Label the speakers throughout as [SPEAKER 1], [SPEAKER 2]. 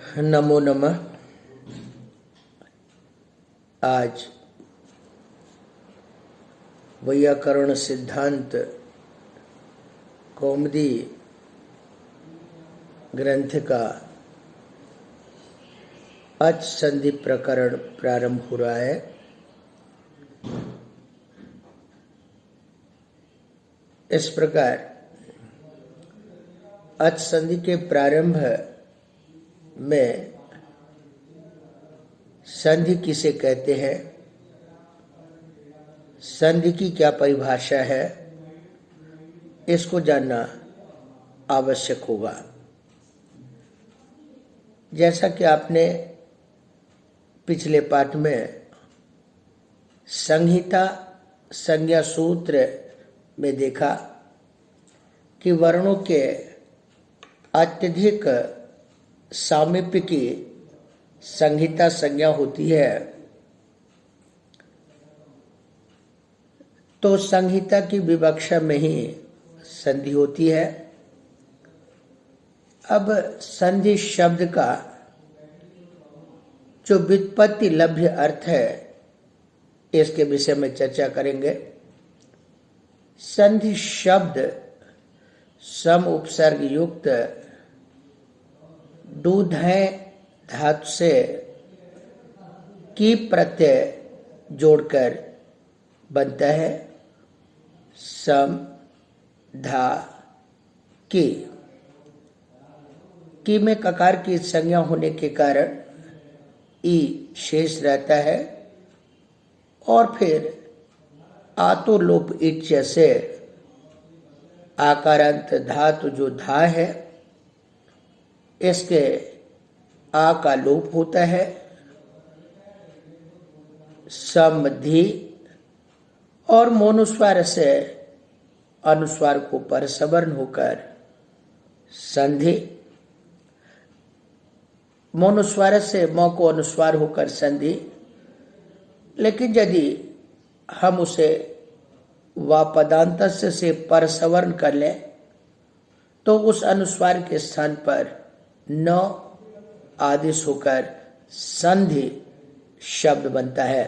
[SPEAKER 1] नमो नमः। आज वैयाकरण सिद्धांत कौमुदी ग्रंथ का अच संधि प्रकरण प्रारंभ हो रहा है। इस प्रकार अच संधि के प्रारंभ में संधि किसे कहते हैं, संधि की क्या परिभाषा है, इसको जानना आवश्यक होगा। जैसा कि आपने पिछले पाठ में संहिता संज्ञा सूत्र में देखा कि वर्णों के अत्यधिक सामीप्य की संहिता संज्ञा होती है, तो संहिता की विवक्षा में ही संधि होती है। अब संधि शब्द का जो व्युत्पत्ति लभ्य अर्थ है, इसके विषय में चर्चा करेंगे। संधि शब्द सम उपसर्ग युक्त दूधय धातु से की प्रत्यय जोड़कर बनता है। सम धा की में ककार की संज्ञा होने के कारण ई शेष रहता है और फिर आतो लोप इच से आकारांत धातु जो धा है, इसके आ का लोप होता है। समधि और मोनुस्वार से अनुस्वार को परसवर्ण होकर संधि, मोनुस्वार से म को अनुस्वार होकर संधि। लेकिन यदि हम उसे वापदांत से परसवर्ण कर लें तो उस अनुस्वार के स्थान पर न आदेश होकर संधि शब्द बनता है।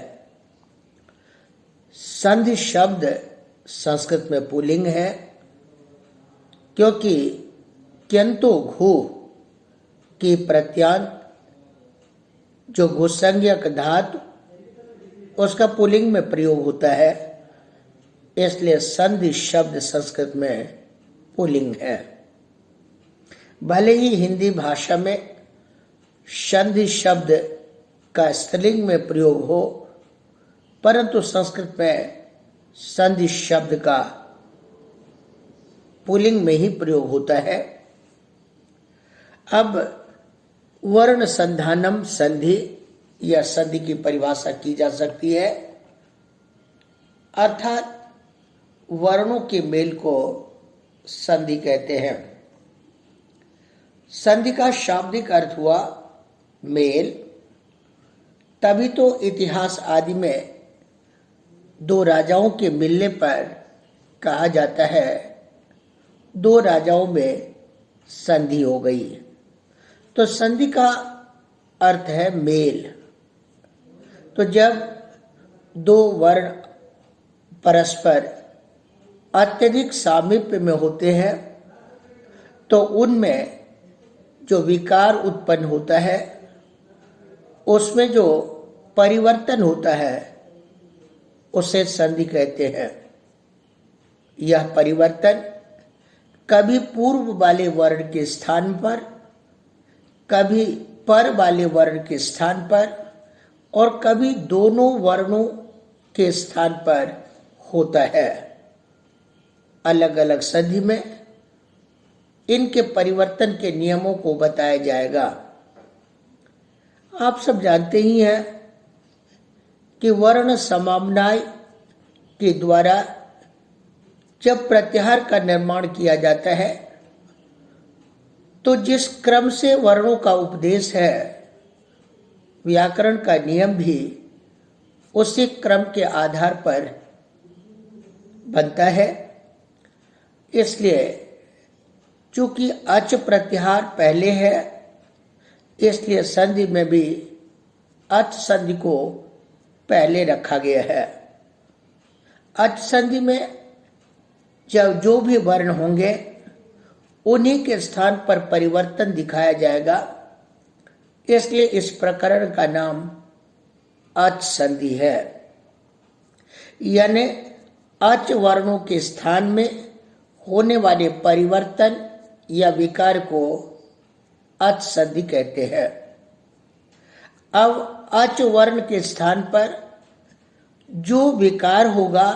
[SPEAKER 1] संधि शब्द संस्कृत में पुल्लिंग है, क्योंकि क्यंतो घु की प्रत्यांत जो घुसंज्ञक धातु उसका पुल्लिंग में प्रयोग होता है, इसलिए संधि शब्द संस्कृत में पुल्लिंग है। भले ही हिंदी भाषा में संधि शब्द का स्त्रीलिंग में प्रयोग हो, परंतु संस्कृत में संधि शब्द का पुल्लिंग में ही प्रयोग होता है। अब वर्ण संधानम संधि या संधि की परिभाषा की जा सकती है, अर्थात वर्णों के मेल को संधि कहते हैं। संधि का शाब्दिक अर्थ हुआ मेल। तभी तो इतिहास आदि में दो राजाओं के मिलने पर कहा जाता है दो राजाओं में संधि हो गई। तो संधि का अर्थ है मेल। तो जब दो वर्ण परस्पर अत्यधिक सामीप्य में होते हैं तो उनमें जो विकार उत्पन्न होता है, उसमें जो परिवर्तन होता है, उसे संधि कहते हैं। यह परिवर्तन कभी पूर्व वाले वर्ण के स्थान पर, कभी पर वाले वर्ण के स्थान पर और कभी दोनों वर्णों के स्थान पर होता है। अलग अलग संधि में इनके परिवर्तन के नियमों को बताया जाएगा। आप सब जानते ही हैं कि वर्ण समाम्नाय के द्वारा जब प्रत्याहार का निर्माण किया जाता है तो जिस क्रम से वर्णों का उपदेश है, व्याकरण का नियम भी उसी क्रम के आधार पर बनता है। इसलिए चूंकि अच प्रत्याहार पहले है, इसलिए संधि में भी अच संधि को पहले रखा गया है। अच संधि में जब जो भी वर्ण होंगे उन्हीं के स्थान पर परिवर्तन दिखाया जाएगा, इसलिए इस प्रकरण का नाम अच संधि है। यानी अच वर्णों के स्थान में होने वाले परिवर्तन या विकार को अच संधि कहते हैं। अब अच वर्ण के स्थान पर जो विकार होगा,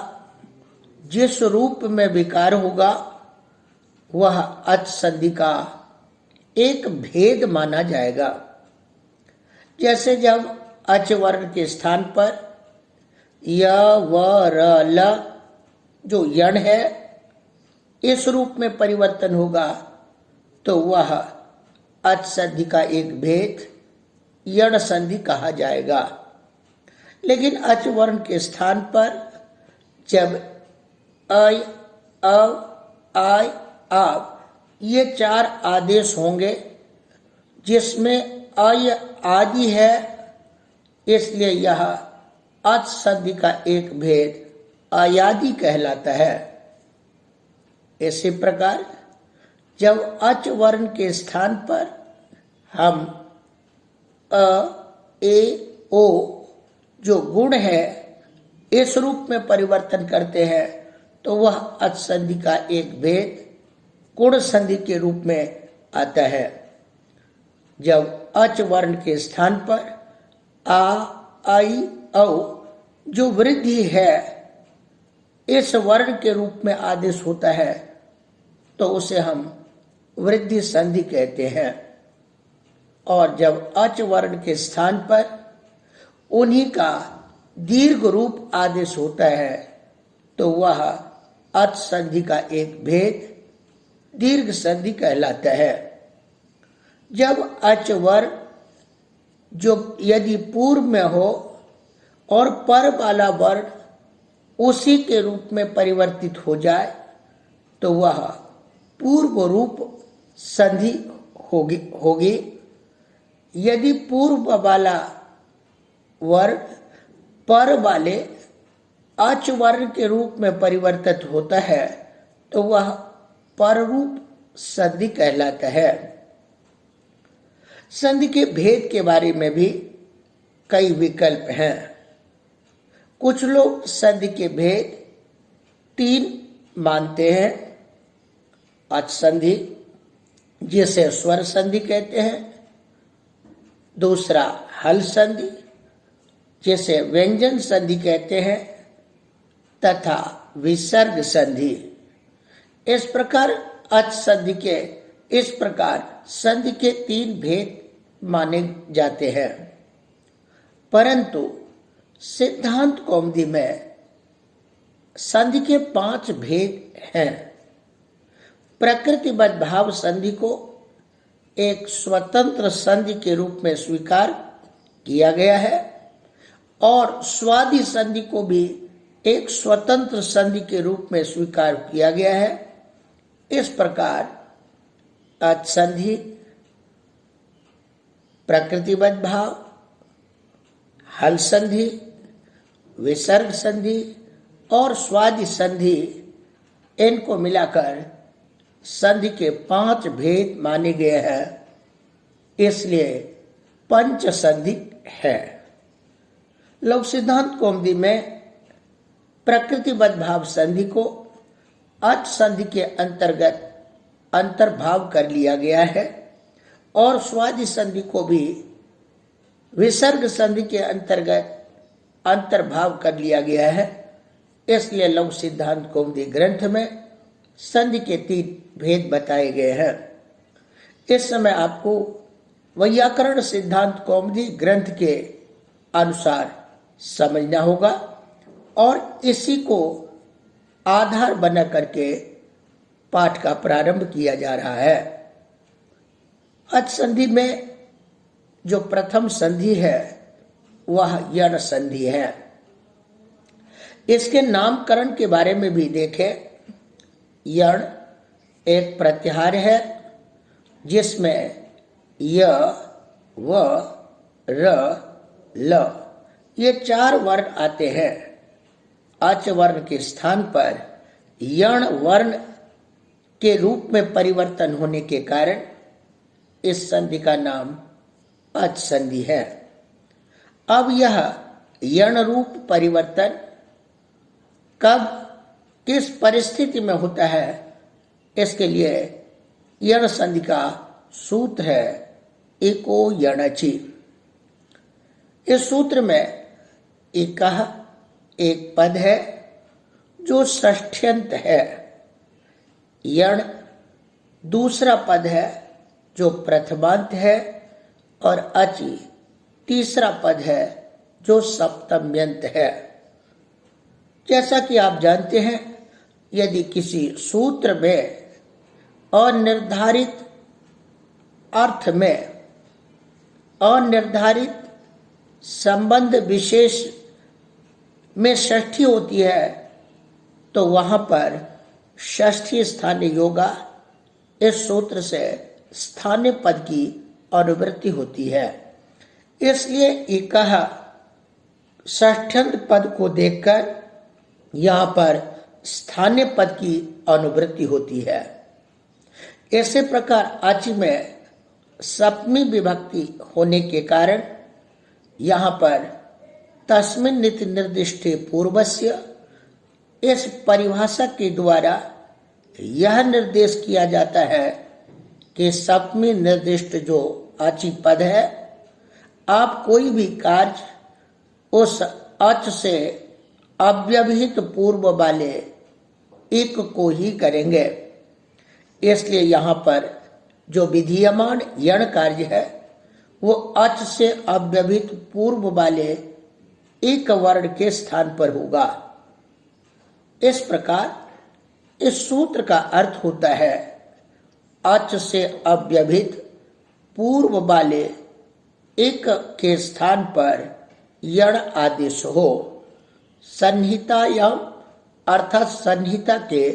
[SPEAKER 1] जिस रूप में विकार होगा, वह अच संधि का एक भेद माना जाएगा। जैसे जब अच वर्ण के स्थान पर य व र ल जो यण है, इस रूप में परिवर्तन होगा तो वह अच संधि का एक भेद यण संधि कहा जाएगा। लेकिन अच वर्ण के स्थान पर जब अय, अव, आय, आव ये चार आदेश होंगे, जिसमें अय आदि है, इसलिए यह अच संधि का एक भेद अयादि कहलाता है। इसी प्रकार जब अच वर्ण के स्थान पर हम अ, ए, ओ जो गुण है इस रूप में परिवर्तन करते हैं तो वह अच संधि का एक भेद गुण संधि के रूप में आता है। जब अच वर्ण के स्थान पर आ, आई, औ जो वृद्धि है इस वर्ण के रूप में आदेश होता है तो उसे हम वृद्धि संधि कहते हैं। और जब अच वर्ण के स्थान पर उन्हीं का दीर्घ रूप आदेश होता है तो वह अच संधि का एक भेद दीर्घ संधि कहलाता है। जब अच वर्ण जो यदि पूर्व में हो और पर वाला वर्ण उसी के रूप में परिवर्तित हो जाए तो वह पूर्व रूप संधि होगी। यदि पूर्व वाला वर्ण पर वाले अच वर्ण के रूप में परिवर्तित होता है तो वह पर रूप संधि कहलाता है। संधि के भेद के बारे में भी कई विकल्प हैं। कुछ लोग संधि के भेद 3 मानते हैं। अच संधि जिसे स्वर संधि कहते हैं, दूसरा हल संधि जिसे व्यंजन संधि कहते हैं, तथा विसर्ग संधि। इस प्रकार संधि के 3 भेद माने जाते हैं। परंतु सिद्धांत कौमुदी में संधि के 5 भेद हैं। प्रकृतिबद्ध भाव संधि को एक स्वतंत्र संधि के रूप में स्वीकार किया गया है और स्वादि संधि को भी एक स्वतंत्र संधि के रूप में स्वीकार किया गया है। इस प्रकार अच संधि, प्रकृतिबद्ध भाव, हल संधि, विसर्ग संधि और स्वादि संधि, इनको मिलाकर संधि के 5 भेद माने गए हैं, इसलिए पंच संधि है। लोक सिद्धांत कौमुदी में प्रकृतिबद्ध भाव संधि को अच संधि के अंतर्गत अंतर्भाव कर लिया गया है और स्वादि संधि को भी विसर्ग संधि के अंतर्गत अंतर्भाव कर लिया गया है। इसलिए लघु सिद्धांत कौमुदी ग्रंथ में संधि के 3 भेद बताए गए हैं। इस समय आपको वैयाकरण सिद्धांत कौमुदी ग्रंथ के अनुसार समझना होगा और इसी को आधार बना करके पाठ का प्रारंभ किया जा रहा है। अच संधि में जो प्रथम संधि है वह यण संधि है। इसके नामकरण के बारे में भी देखें। यण एक प्रत्याहार है जिसमें य, व, र, ल ये 4 वर्ण आते हैं। अच वर्ण के स्थान पर यण वर्ण के रूप में परिवर्तन होने के कारण इस संधि का नाम अच संधि है। अब यह यण रूप परिवर्तन कब किस परिस्थिति में होता है, इसके लिए यण संधि का सूत्र है एको यणचि। इस सूत्र में इकः एक पद है जो षष्ठ्यंत है, यण दूसरा पद है जो प्रथमांत है और अचि तीसरा पद है जो सप्तम्यंत है। जैसा कि आप जानते हैं, यदि किसी सूत्र में अनिर्धारित अर्थ में अनिर्धारित संबंध विशेष में षष्ठी होती है तो वहां पर षष्ठी स्थानीय योगा इस सूत्र से स्थानीय पद की अनुवृत्ति होती है। इसलिए इकः षष्ठ्यंत पद को देखकर यहाँ पर स्थानीय पद की अनुवृत्ति होती है। इसी प्रकार अच में सप्तमी विभक्ति होने के कारण यहाँ पर तस्मिन् निति निर्दिष्टे पूर्वस्य इस परिभाषा के द्वारा यह निर्देश किया जाता है कि सप्तमी निर्दिष्ट जो अचि पद है, आप कोई भी कार्य उस अच से अव्यवहित पूर्व वाले एक को ही करेंगे। इसलिए यहाँ पर जो विधीयमान यण कार्य है वो अच से अव्यवहित पूर्व वाले एक वर्ण के स्थान पर होगा। इस प्रकार इस सूत्र का अर्थ होता है अच से अव्यवहित पूर्व वाले एक के स्थान पर यण आदेश हो, संहितायाम अर्थात संहिता के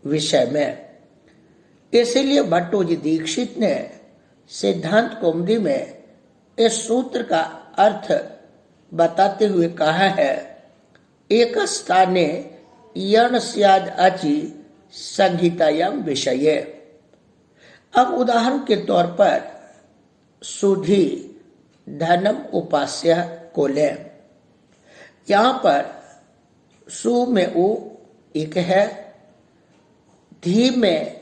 [SPEAKER 1] विषय में। इसलिए भट्टोजी दीक्षित ने सिद्धांत कौमुदी में इस सूत्र का अर्थ बताते हुए कहा है, एक स्थाने यण स्याद् अचि संहितायाम विषये। अब उदाहरण के तौर पर सुधि धनम उपास्य को लें। यहाँ पर सु में उ एक है, धी में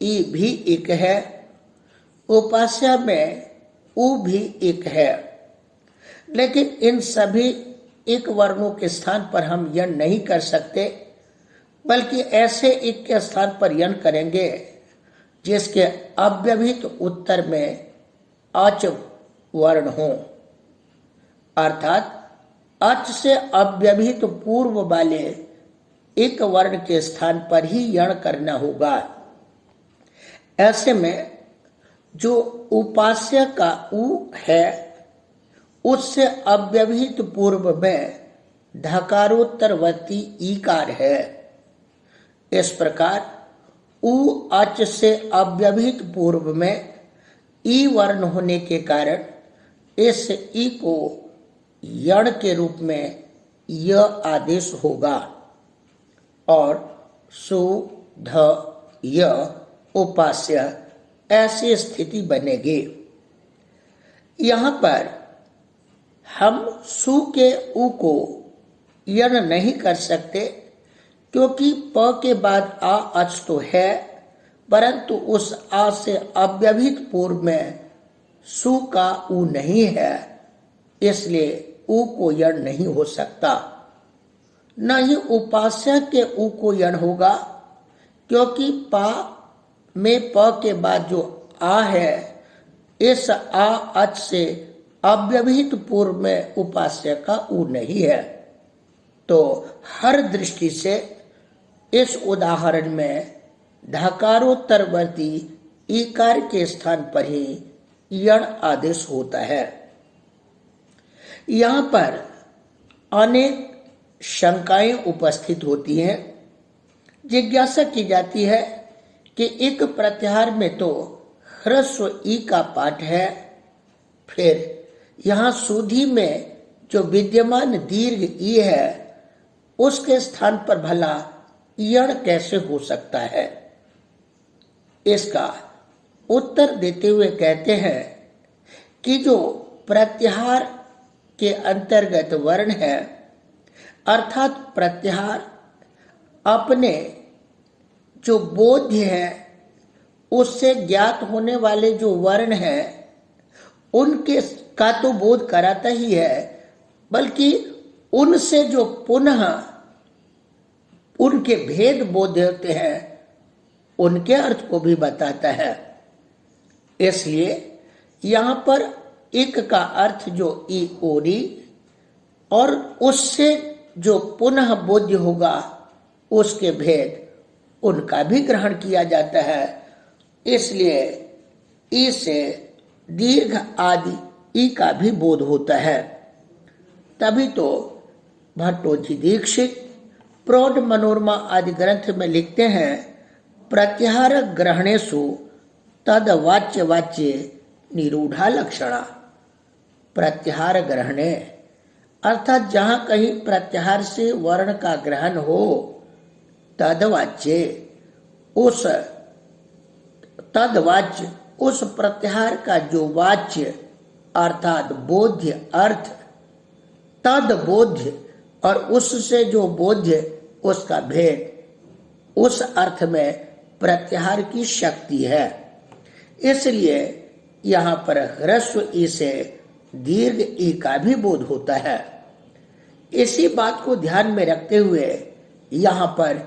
[SPEAKER 1] ई भी एक है, उपास्य में उ भी एक है। लेकिन इन सभी एक वर्णों के स्थान पर हम यण नहीं कर सकते, बल्कि ऐसे एक के स्थान पर यण करेंगे जिसके अव्यवहित उत्तर में अच वर्ण हो, अर्थात अच से अव्यवहित पूर्व वाले एक वर्ण के स्थान पर ही यण करना होगा। ऐसे में जो उपास्य का उ है उससे अव्यवहित पूर्व में धकारोत्तरवर्ती ईकार है। इस प्रकार उ अच से अव्यवहित पूर्व में ई वर्ण होने के कारण इस ई को यण के रूप में य आदेश होगा और सु ध य उपास्य ऐसी स्थिति बनेगी। यहाँ पर हम सु के उ को यण नहीं कर सकते, क्योंकि प के बाद आ अच तो है, परंतु उस आ से अव्यवहित पूर्व में सु का उ नहीं है, इसलिए उ को यण नहीं हो सकता। न ही उपास्य के उ को यण होगा, क्योंकि पा में प के बाद जो आ है, इस आ अच से अव्यवहित पूर्व में उपास्य का उ नहीं है। तो हर दृष्टि से इस उदाहरण में धकारोत्तरवर्ती ईकार के स्थान पर ही यण आदेश होता है। यहाँ पर अनेक शंकाएं उपस्थित होती हैं। जिज्ञासा की जाती है कि एक प्रत्याहार में तो ह्रस्व ई का पाठ है, फिर यहाँ सुधी में जो विद्यमान दीर्घ ई है उसके स्थान पर भला यण कैसे हो सकता है? इसका उत्तर देते हुए कहते हैं कि जो प्रत्याहार के अंतर्गत वर्ण है, अर्थात प्रत्याहार अपने जो बोध्य है उससे ज्ञात होने वाले जो वर्ण है उनके का तो बोध कराता ही है, बल्कि उनसे जो पुनः उनके भेद बोध होते हैं उनके अर्थ को भी बताता है। इसलिए यहाँ पर एक का अर्थ जो ई ओरी और उससे जो पुनः बोध्य होगा उसके भेद उनका भी ग्रहण किया जाता है। इसलिए ई से दीर्घ आदि ई का भी बोध होता है। तभी तो भट्टोजी दीक्षित प्रौढ़ मनोरमा आदि ग्रंथ में लिखते हैं, प्रत्याहार ग्रहणेषु तद वाच्य वाच्य निरूढ़ा लक्षणा। प्रत्याहार ग्रहणे अर्थात जहां कहीं प्रत्याहार से वर्ण का ग्रहण हो, तद वाच्य उस प्रत्याहार का जो वाच्य अर्थात बोध्य अर्थ, तद बोध्य और उससे जो बोध्य उसका भेद, उस अर्थ में प्रत्याहार की शक्ति है। इसलिए यहाँ पर ह्रस्व ई से दीर्घ ई का भी बोध होता है। इसी बात को ध्यान में रखते हुए यहाँ पर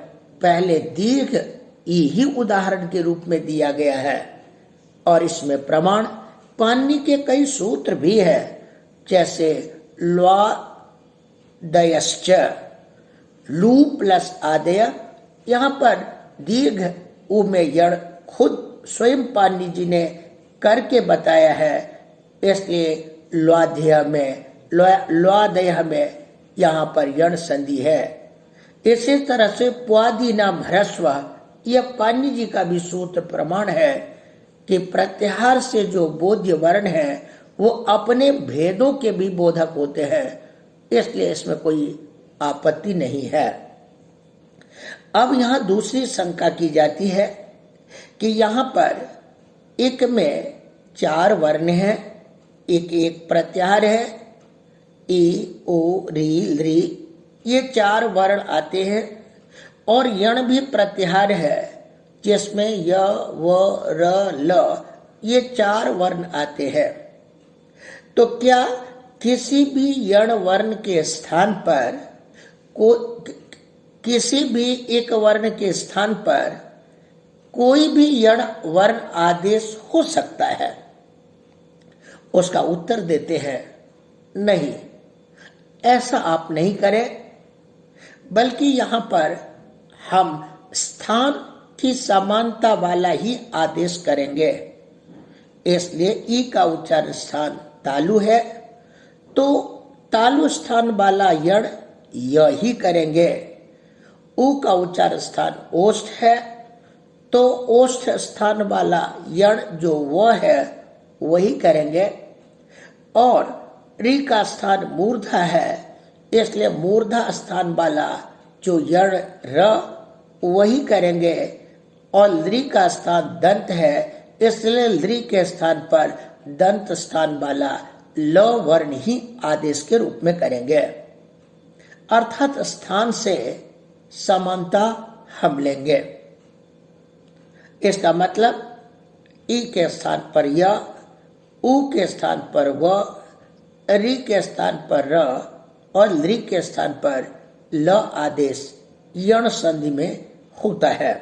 [SPEAKER 1] पहले दीर्घ ई ही उदाहरण के रूप में दिया गया है और इसमें प्रमाण पाणिनि के कई सूत्र भी है, जैसे ल्वादयश्च, लू प्लस आदय। यहाँ पर दीर्घ उ में यण खुद स्वयं पाणिनि जी ने करके बताया है, इसलिए ल्वादय में यहाँ पर यण संधि है। इसी तरह से प्वादि नाम ह्रस्व, यह पाणिनि जी का भी सूत्र प्रमाण है कि प्रत्याहार से जो बोध्य वर्ण है वो अपने भेदों के भी बोधक होते हैं, इसलिए इसमें कोई आपत्ति नहीं है। अब यहाँ दूसरी शंका की जाती है कि यहाँ पर एक में 4 वर्ण हैं, एक प्रत्याहार है, ई ओ री ली, ये 4 वर्ण आते हैं और यण भी प्रत्याहार है जिसमें य व र ल, ये 4 वर्ण आते हैं। तो क्या किसी भी यण वर्ण के स्थान पर किसी भी एक वर्ण के स्थान पर कोई भी यण वर्ण आदेश हो सकता है? उसका उत्तर देते हैं, नहीं, ऐसा आप नहीं करें, बल्कि यहाँ पर हम स्थान की समानता वाला ही आदेश करेंगे। इसलिए ई का उच्चारण स्थान तालु है तो तालु स्थान वाला यण य ही करेंगे। उ का उच्चारण स्थान ओष्ठ है तो ओष्ठ स्थान वाला यण जो व है वही करेंगे। और री का स्थान मूर्धा है, इसलिए मूर्धा स्थान वाला जो यण र वही करेंगे। और लृ का स्थान दंत है, इसलिए लृ के स्थान पर दंत स्थान वाला ल वर्ण ही आदेश के रूप में करेंगे। अर्थात स्थान से समानता हम लेंगे। इसका मतलब ई के स्थान पर य, उ के स्थान पर व, रि के स्थान पर र और लृ के स्थान पर ल आदेश यण संधि में होता है।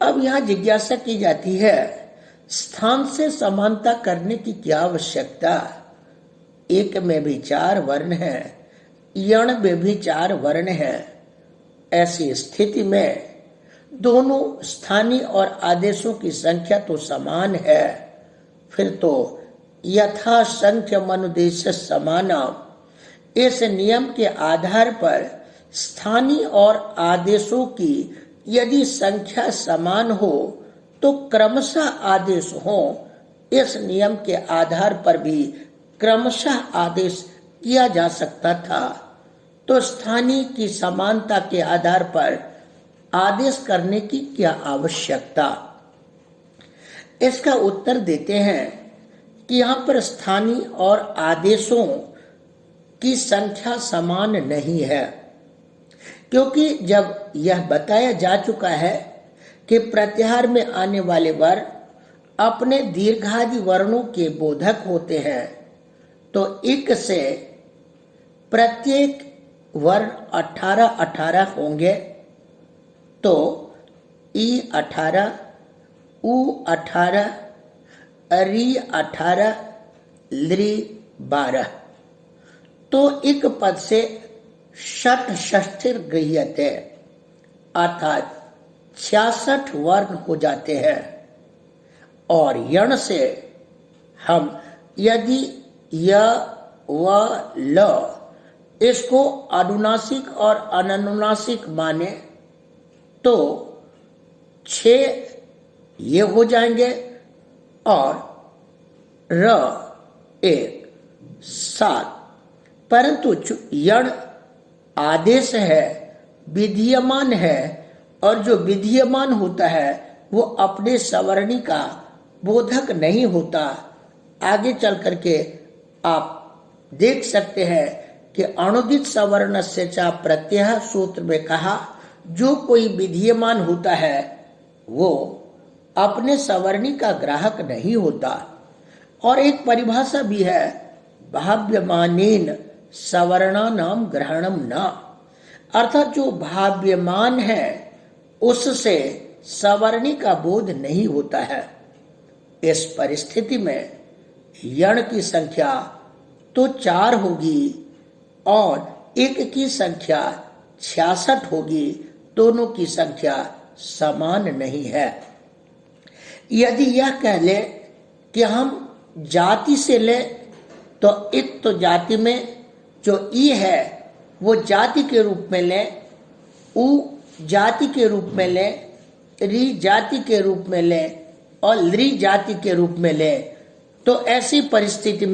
[SPEAKER 1] अब यहाँ जिज्ञासा की जाती है, स्थान से समानता करने की क्या आवश्यकता? एक में भी 4 वर्ण हैं, यण में भी 4 वर्ण हैं। ऐसी स्थिति में दोनों स्थानीय और आदेशों की संख्या तो समान है, फिर तो यथा संख्य मनुदेश समानम, इस नियम के आधार पर स्थानीय और आदेशों की यदि संख्या समान हो तो क्रमशः आदेश हो, इस नियम के आधार पर भी क्रमशः आदेश किया जा सकता था, तो स्थानीय की समानता के आधार पर आदेश करने की क्या आवश्यकता? इसका उत्तर देते हैं कि यहाँ पर स्थानीय और आदेशों की संख्या समान नहीं है, क्योंकि जब यह बताया जा चुका है कि प्रत्याहार में आने वाले वर्ग अपने दीर्घादि वर्णों के बोधक होते हैं, तो इक से प्रत्येक वर्ण 18-18 होंगे, तो ई 18, उ 18, री 18, लृ 12, तो इक पद से षट षष्ठिर गृह्यते अर्थात 66 वर्ण हो जाते हैं। और यण से हम यदि य व ल इसको अनुनासिक और अननुनासिक माने तो 6 ये हो जाएंगे और र 1 7, परंतु यण आदेश है, विधीयमान है, और जो विधीयमान होता है वो अपने सवर्णी का बोधक नहीं होता। आगे चल करके आप देख सकते हैं कि अणुदित सवर्ण से चा प्रत्यय सूत्र में कहा, जो कोई विधीयमान होता है वो अपने सवर्णी का ग्राहक नहीं होता। और एक परिभाषा भी है, भाव्यमानेन सवर्णानाम ग्रहणम न, अर्थात जो भाव्यमान है उससे सवर्णी का बोध नहीं होता है। इस परिस्थिति में यण की संख्या तो 4 होगी और एक की संख्या 66 होगी, दोनों की संख्या समान नहीं है। यदि यह कह ले कि हम जाति से ले, तो एक तो जाति में जो ई है वो जाति के रूप में ले, उ जाति के रूप में ले, री जाति के रूप में ले और लृ जाति के रूप में ले, तो ऐसी परिस्थिति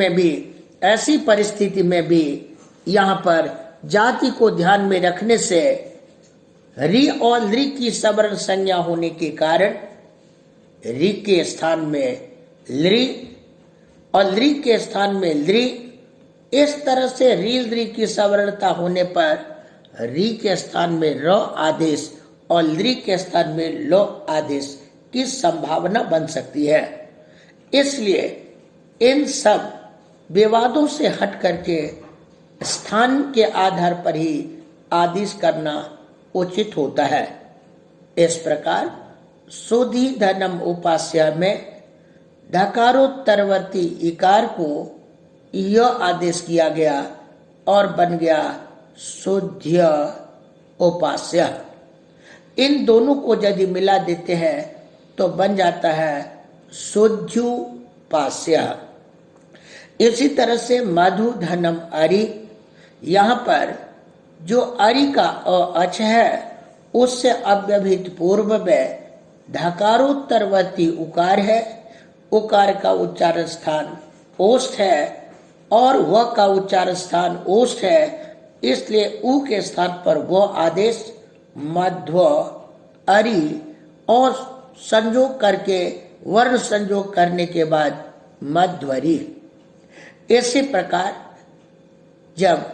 [SPEAKER 1] में भी यहाँ पर जाति को ध्यान में रखने से री और लृ की सवर्ण संज्ञा होने के कारण री के स्थान में लृ और लृ के स्थान में लृ, इस तरह से री लृ की सवर्णता होने पर री के स्थान में र आदेश और लृ के स्थान में लो आदेश की संभावना बन सकती है। इसलिए इन सब विवादों से हट करके स्थान के आधार पर ही आदेश करना उचित होता है। इस प्रकार सुधि धनम उपास्य में धकारोत्तरवर्ती इकार को य आदेश किया गया और बन गया शुद्ध उपास्य। इन दोनों को यदि मिला देते हैं तो बन जाता है शुद्धोपास्य। इसी तरह से मधु धनम अरि, यहाँ पर जो अरि का अच है उससे अव्यवहित पूर्व में धकारोत्तरवर्ती उकार है, उकार का उच्चारण स्थान ओष्ठ है और वह का उच्चारण स्थान ओष्ठ है, इसलिए उ के स्थान पर वह आदेश मध्व अरि और संयोग करके वर्ण संयोग करने के बाद मध्वरी। इसी प्रकार जब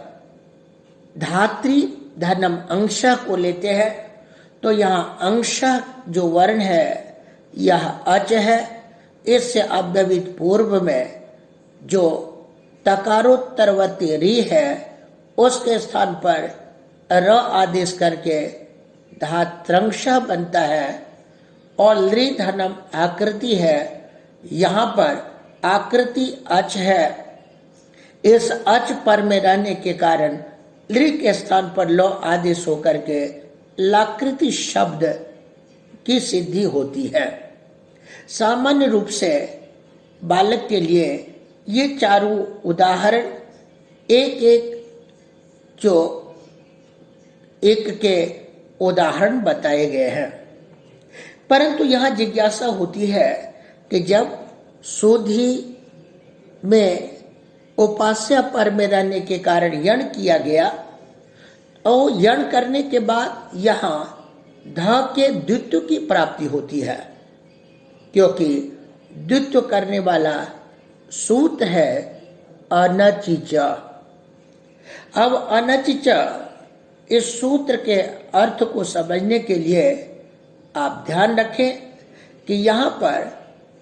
[SPEAKER 1] धात्री धनम अंश को लेते हैं तो यहाँ अंश जो वर्ण है यह अच है, इससे अव्यवहित पूर्व में जो तकारोत्तरवर्ती री है उसके स्थान पर र आदेश करके धात्रंश बनता है और लृ धनम आकृति है, यहाँ पर आकृति अच है। इस अच पर में रहने के कारण लृ के स्थान पर लो आदेश होकर के लाकृति शब्द की सिद्धि होती है। सामान्य रूप से बालक के लिए ये चारों उदाहरण एक एक जो एक के उदाहरण बताए गए हैं, परंतु यहाँ जिज्ञासा होती है कि जब सुधि में उपास्य पर में रहने के कारण यण किया गया और यण करने के बाद यहाँ ध के द्वित्व की प्राप्ति होती है, क्योंकि द्वित्व करने वाला सूत है अनचिच। अब अनचिच इस सूत्र के अर्थ को समझने के लिए आप ध्यान रखें कि यहाँ पर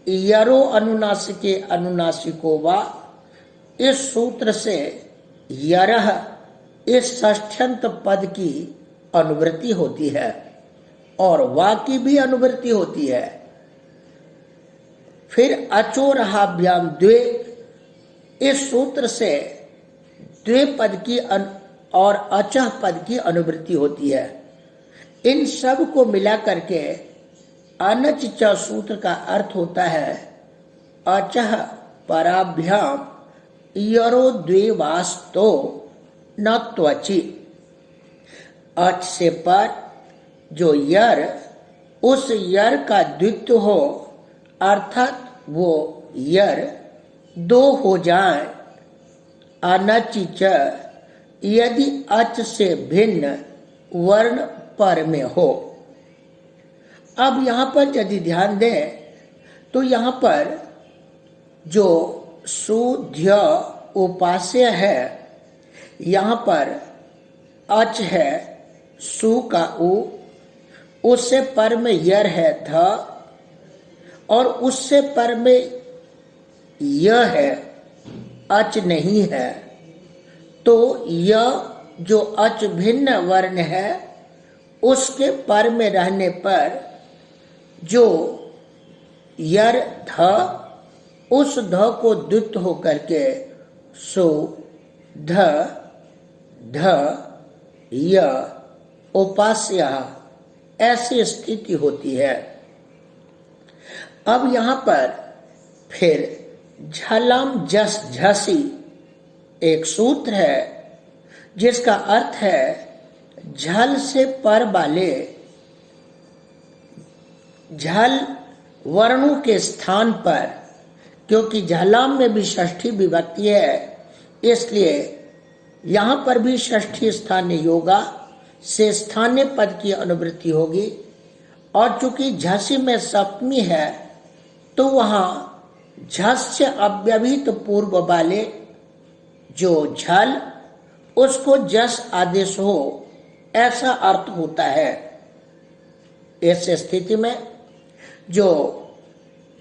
[SPEAKER 1] यरो अनुनासिके अनुनासिको वा, इस सूत्र से यरह इस षष्ठ्यंत पद की अनुवृत्ति होती है और वा की भी अनुवृत्ति होती है। फिर अचोरहाभ्याम द्वे, इस सूत्र से द्वे पद की और अचह पद की अनुवृत्ति होती है। इन सब को मिला करके अनचिच सूत्र का अर्थ होता है अचह पराभ्याम यरो द्वेवास्तो न त्वचि। अच से पर जो यर, उस यर का द्वित्व हो, अर्थात वो यर दो हो जाए। अनचिच यदि अच से भिन्न वर्ण पर में हो। अब यहाँ पर यदि ध्यान दें तो यहाँ पर जो सुध्य उपास्य है, यहाँ पर अच है सु का उ, उससे पर में यर है ध और उससे पर में य है, अच नहीं है। तो यह जो अच भिन्न वर्ण है उसके पर में रहने पर जो यर ध, उस ध को द्वित्व होकर के सु ध ध य उपास्य ऐसी स्थिति होती है। अब यहाँ पर फिर झलम जस झसी एक सूत्र है जिसका अर्थ है झल से पर वाले, झल वर्णों के स्थान पर, क्योंकि झलाम में भी षष्ठी विभक्ति है इसलिए यहाँ पर भी षष्ठी स्थानीय योगा से स्थानीय पद की अनुवृत्ति होगी। और चूंकि झसी में सप्तमी है तो वहाँ झस से अव्यवहित पूर्व वाले जो झल, उसको जस आदेश हो ऐसा अर्थ होता है। इस स्थिति में जो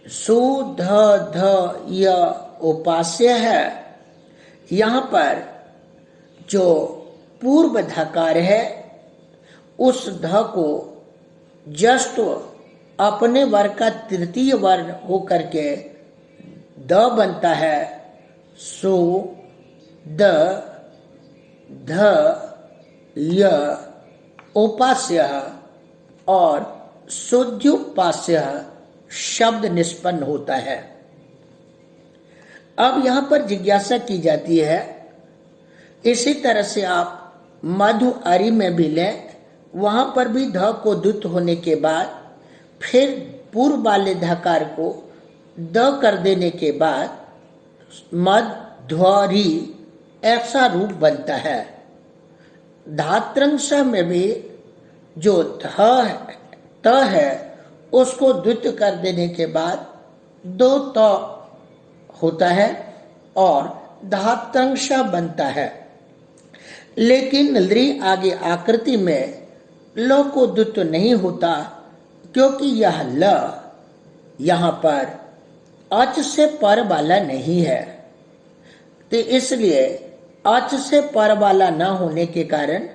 [SPEAKER 1] सु ध ध य उपास्य है, यहाँ पर जो पूर्व धकार है उस ध को जस्त्व अपने वर्ग का तृतीय वर्ण होकर के द बनता है। सु द ध य उपास्य और शुद्ध्युपास्य शब्द निष्पन्न होता है। अब यहाँ पर जिज्ञासा की जाती है, इसी तरह से आप मधु अरि में भी लें, वहां पर भी ध को द्वित्व होने के बाद फिर पूर्व वाले धकार को द कर देने के बाद मध्वरी ऐसा रूप बनता है। धात्रंश में भी जो त है उसको द्वित्व कर देने के बाद दो त होता है और धात्रंश बनता है। लेकिन लृ आगे आकृति में ल को द्वित्व नहीं होता, क्योंकि यह ल यहाँ पर अच से पर वाला नहीं है, तो इसलिए अच से पर वाला न होने के कारण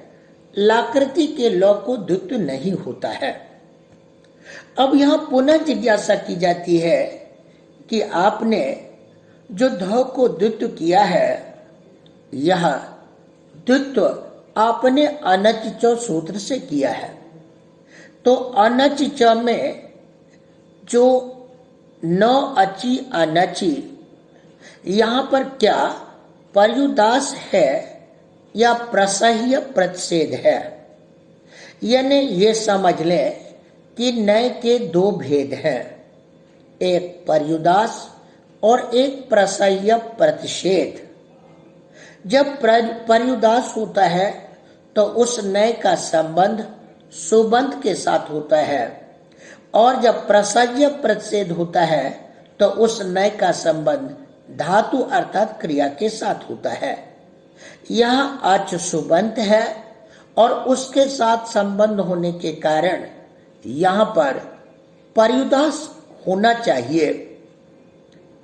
[SPEAKER 1] लाकृति के ल को द्वित्व नहीं होता है। अब यहाँ पुनः जिज्ञासा की जाती है कि आपने जो ध को द्वित्व किया है, यह द्वित्व आपने अनचिच सूत्र से किया है। तो अनचिच में जो न अची अनची, यहाँ पर क्या पर्युदास है या प्रसह्य प्रतिषेध है? यानी ये समझ लें कि नय के दो भेद हैं, एक पर्युदास और एक प्रसह्य प्रतिषेध। जब पर्युदास होता है तो उस नय का संबंध सुबंध के साथ होता है, और जब प्रसह्य प्रतिषेध होता है तो उस नय का संबंध धातु अर्थात क्रिया के साथ होता है। यह अच सुबंत है और उसके साथ संबंध होने के कारण यहाँ पर पर्युदास होना चाहिए,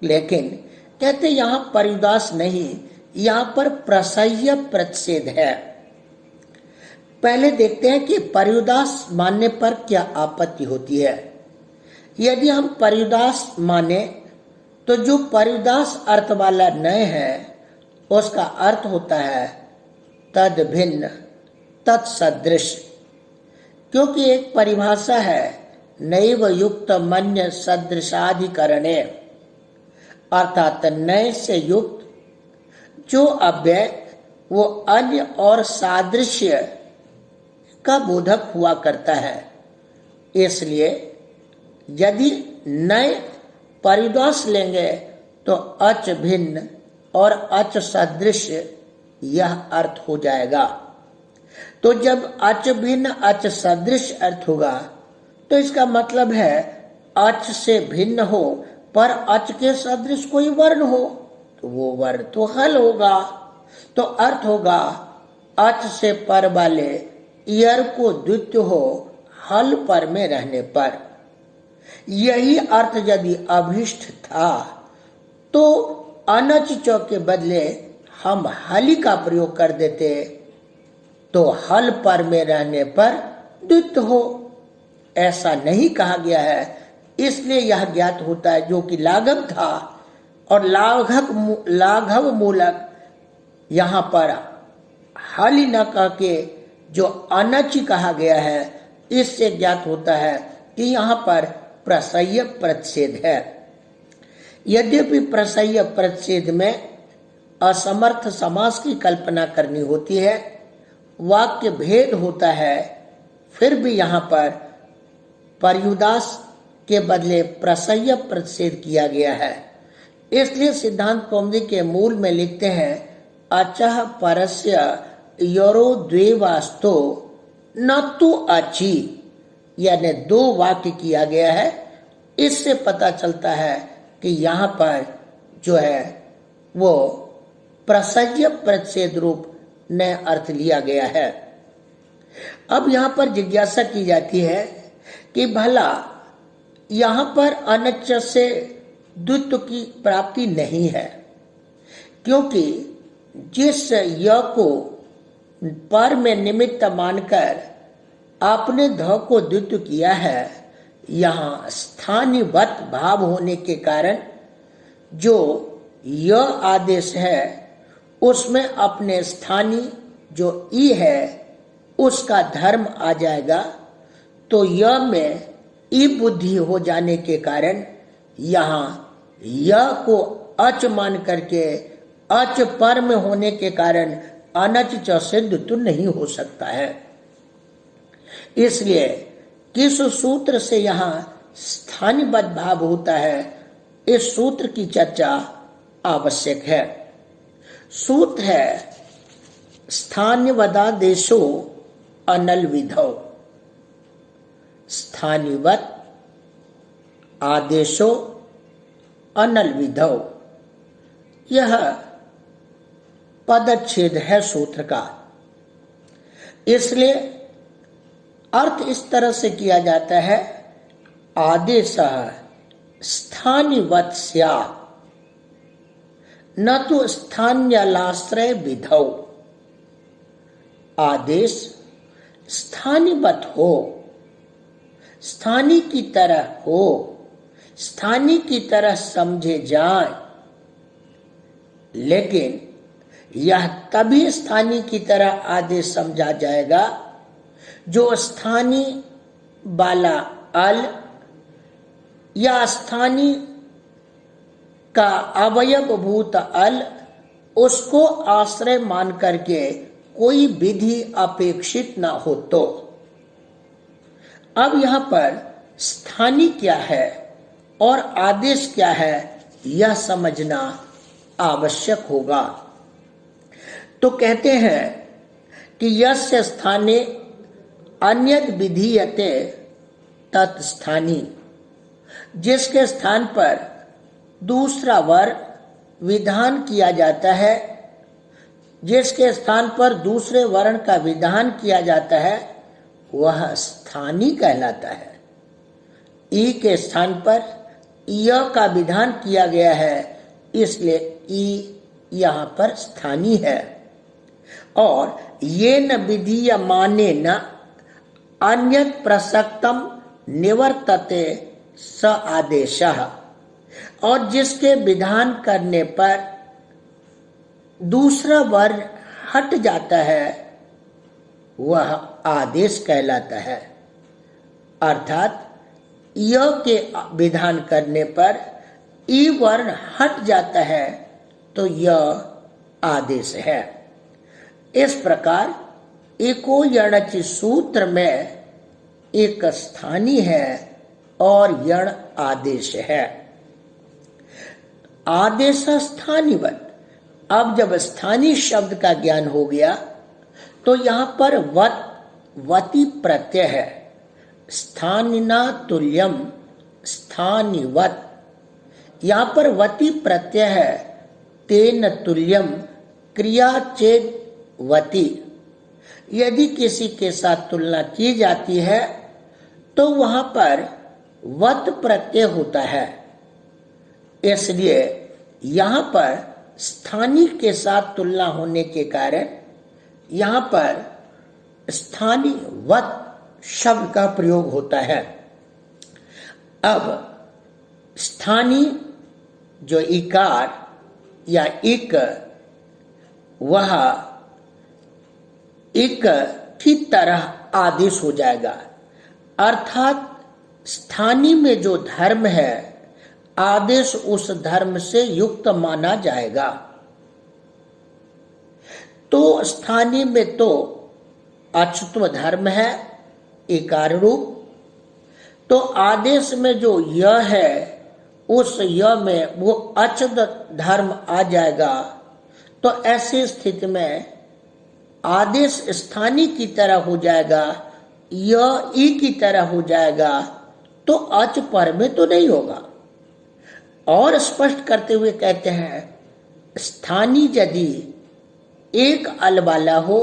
[SPEAKER 1] लेकिन कहते यहाँ पर्युदास नहीं, यहाँ पर प्रसह्य प्रतिषेध है। पहले देखते हैं कि पर्युदास मानने पर क्या आपत्ति होती है। यदि हम पर्युदास माने तो जो पर्युदास अर्थ वाला नय है उसका अर्थ होता है तद भिन्न तत्सदृश, क्योंकि एक परिभाषा है नैव युक्त मन्य सदृशाधिकरणे, अर्थात नय से युक्त जो अव्यय वो अन्य और सादृश्य का बोधक हुआ करता है। इसलिए यदि नय पर्युदास लेंगे तो अच भिन्न और अच सदृश यह अर्थ हो जाएगा। तो जब अच भिन्न अच सदृश अर्थ होगा तो इसका मतलब है अच से भिन्न हो पर अच के सदृश कोई वर्ण हो, तो वो वर्ण तो हल होगा। तो अर्थ होगा अच से पर वाले ईयर को द्वितीय हो हल पर में रहने पर। यही अर्थ यदि अभिष्ट था तो अनच च के बदले हम हली का प्रयोग कर देते तो हल पर में रहने पर द्वित हो। ऐसा नहीं कहा गया है, इसलिए यह ज्ञात होता है जो कि लाघव था और लाघव मूलक यहाँ पर हली न कह के जो अनच कहा गया है, इससे ज्ञात होता है कि यहाँ पर प्रसह्य प्रतिषेध है। यद्यपि प्रसह्य प्रतिषेध में असमर्थ समास की कल्पना करनी होती है, वाक्य भेद होता है, फिर भी यहाँ पर पर्युदास के बदले प्रसह्य प्रतिषेध किया गया है। इसलिए सिद्धांत कौमुदी के मूल में लिखते हैं अचः परस्य योरो द्वेवास्तो न तु अची, यानी दो वाक्य किया गया है। इससे पता चलता है कि यहाँ पर जो है वो प्रसह्य प्रतिषेध रूप नए अर्थ लिया गया है। अब यहाँ पर जिज्ञासा की जाती है कि भला यहाँ पर अनच से द्वित्व की प्राप्ति नहीं है, क्योंकि जिस य को पर में निमित्त मानकर आपने ध को द्वित्व किया है, यहाँ स्थानीवत भाव होने के कारण जो य आदेश है उसमें अपने स्थानीय जो ई है उसका धर्म आ जाएगा। तो य में ई बुद्धि हो जाने के कारण यहाँ य को अच मान करके अच पर में होने के कारण अनच च से द्वित्व नहीं हो सकता है। इसलिए किस सूत्र से यहाँ स्थानीयबद्ध भाव होता है, इस सूत्र की चर्चा आवश्यक है। सूत्र है स्थानीयवदादेशो अनल विधौ, स्थानीयवत आदेशो अनल विधौ, यह पदच्छेद है सूत्र का। इसलिए अर्थ इस तरह से किया जाता है आदेश स्थानीयवत स्यात् न तो स्थान्यलाश्रय विधौ, आदेश स्थानीयवत हो, स्थानीय की तरह हो, स्थानीय की तरह समझे जाए, लेकिन यह तभी स्थानीय की तरह आदेश समझा जाएगा जो स्थानीय वाला अल या स्थानीय का अवयव भूत अल उसको आश्रय मान करके कोई विधि अपेक्षित ना हो। तो अब यहाँ पर स्थानीय क्या है और आदेश क्या है, यह समझना आवश्यक होगा। तो कहते हैं कि यस्य स्थाने अन्यद विधीयते तत्स्थानी, जिसके स्थान पर दूसरा वर विधान किया जाता है, जिसके स्थान पर दूसरे वर्ण का विधान किया जाता है, वह स्थानी कहलाता है। ई के स्थान पर य का विधान किया गया है, इसलिए ई यहाँ पर स्थानी है। और ये न विधीय माने न अन्यत प्रसक्तम निवर्तते स आदेशः, और जिसके विधान करने पर दूसरा वर्ण हट जाता है वह आदेश कहलाता है। अर्थात य के विधान करने पर ई वर्ण हट जाता है तो यह आदेश है। इस प्रकार एको यणचि सूत्र में एक स्थानी है और यण आदेश है। आदेश स्थानीवत। अब जब स्थानीय शब्द का ज्ञान हो गया तो यहाँ पर वति प्रत्यय है। स्थानिना तुल्यम स्थानीवत, यहाँ पर वति प्रत्यय है। तेन तुल्यम क्रिया चेद वति, यदि किसी के साथ तुलना की जाती है तो वहां पर वत प्रत्यय होता है। इसलिए यहाँ पर स्थानीय के साथ तुलना होने के कारण यहाँ पर स्थानीय वत शब्द का प्रयोग होता है। अब स्थानीय जो इकार या इक, वह एक की तरह आदेश हो जाएगा। अर्थात स्थानीय में जो धर्म है, आदेश उस धर्म से युक्त माना जाएगा। तो स्थानीय में तो अचत्व धर्म है इकार रूप, तो आदेश में जो य है उस य में वो अचद धर्म आ जाएगा। तो ऐसी स्थिति में आदेश स्थानीय की तरह हो जाएगा, य ई की तरह हो जाएगा, तो अच पर में तो नहीं होगा। और स्पष्ट करते हुए कहते हैं स्थानीय यदि एक अल वाला हो,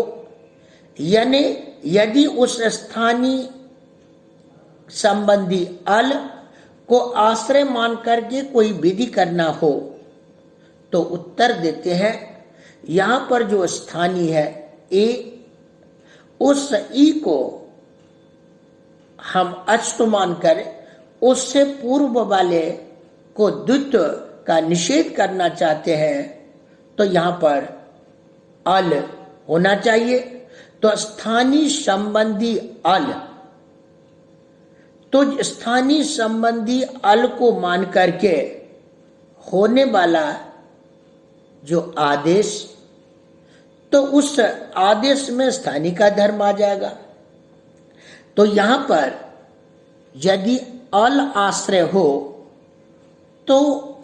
[SPEAKER 1] यानी यदि उस स्थानीय संबंधी अल को आश्रय मान करके कोई विधि करना हो, तो उत्तर देते हैं यहां पर जो स्थानीय है ए, उस ई को हम अच्युत मानकर उससे पूर्व वाले को द्वित्व का निषेध करना चाहते हैं, तो यहां पर अल होना चाहिए। तो स्थानीय संबंधी अल, तो स्थानीय संबंधी अल को मान करके होने वाला जो आदेश, तो उस आदेश में स्थानीय का धर्म आ जाएगा। तो यहां पर यदि अल आश्रय हो तो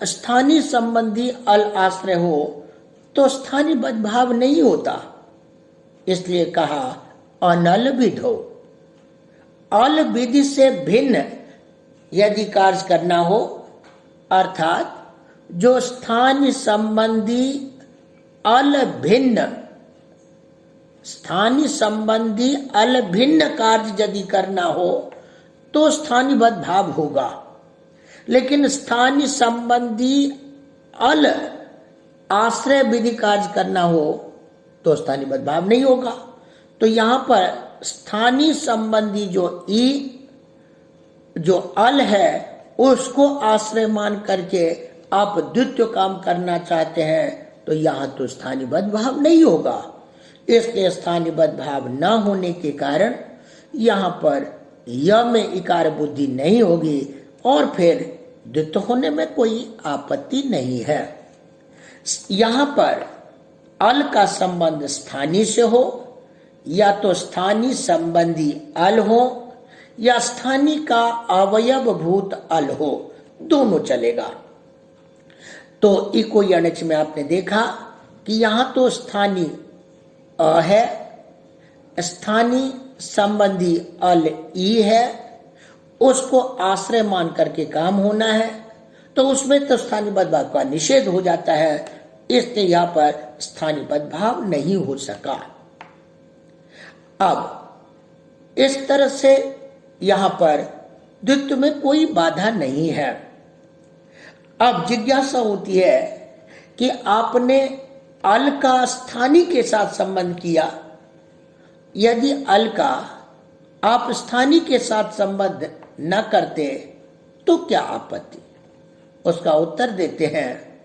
[SPEAKER 1] स्थानीय संबंधी अल आश्रय हो तो स्थानीय बदभाव नहीं होता, इसलिए कहा अनल विधो। अल विधि से भिन्न यदि कार्य करना हो, अर्थात जो स्थानीय संबंधी अल भिन्न, स्थानीय संबंधी अल भिन्न कार्य यदि करना हो तो स्थानीय बदभाव होगा। लेकिन स्थानीय संबंधी अल आश्रय विधि कार्य करना हो तो स्थानीय बदभाव नहीं होगा। तो यहां पर स्थानीय संबंधी जो ई, जो अल है, उसको आश्रय मान करके आप द्वितीय काम करना चाहते हैं, तो यहां तो स्थानीय बदभाव नहीं होगा। इसके स्थानीय बदभाव न होने के कारण यहां पर य में इकार बुद्धि नहीं होगी और फिर द्वित्व होने में कोई आपत्ति नहीं है। यहां पर अल का संबंध स्थानीय से हो, या तो स्थानीय संबंधी अल हो या स्थानीय का अवयव भूत अल हो, दोनों चलेगा। तो इको यणच में आपने देखा कि यहां तो स्थानीय अ है, स्थानीय संबंधी अल ई है, उसको आश्रय मान करके काम होना है, तो उसमें तो स्थानीय बदभाव का निषेध हो जाता है, इसलिए यहां पर स्थानीय बदभाव नहीं हो सका। अब इस तरह से यहां पर द्वित्व में कोई बाधा नहीं है। अब जिज्ञासा होती है कि आपने अल का स्थानीय के साथ संबंध किया, यदि अल का आप स्थानीय के साथ संबंध न करते तो क्या आपत्ति? उसका उत्तर देते हैं,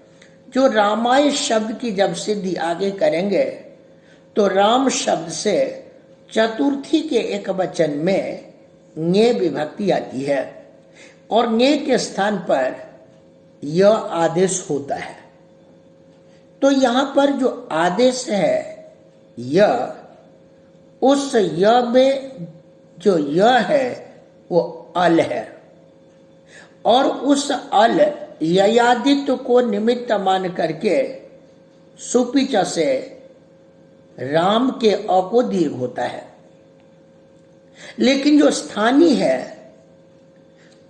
[SPEAKER 1] जो रामाय शब्द की जब सिद्धि आगे करेंगे तो राम शब्द से चतुर्थी के एक वचन में ङे विभक्ति आती है और ङे के स्थान पर य आदेश होता है। तो यहां पर जो आदेश है य, उस य में जो य है वो अल है और उस अल ययादित्व को निमित्त मान करके सुपिच से राम के अ को दीर्घ होता है। लेकिन जो स्थानीय है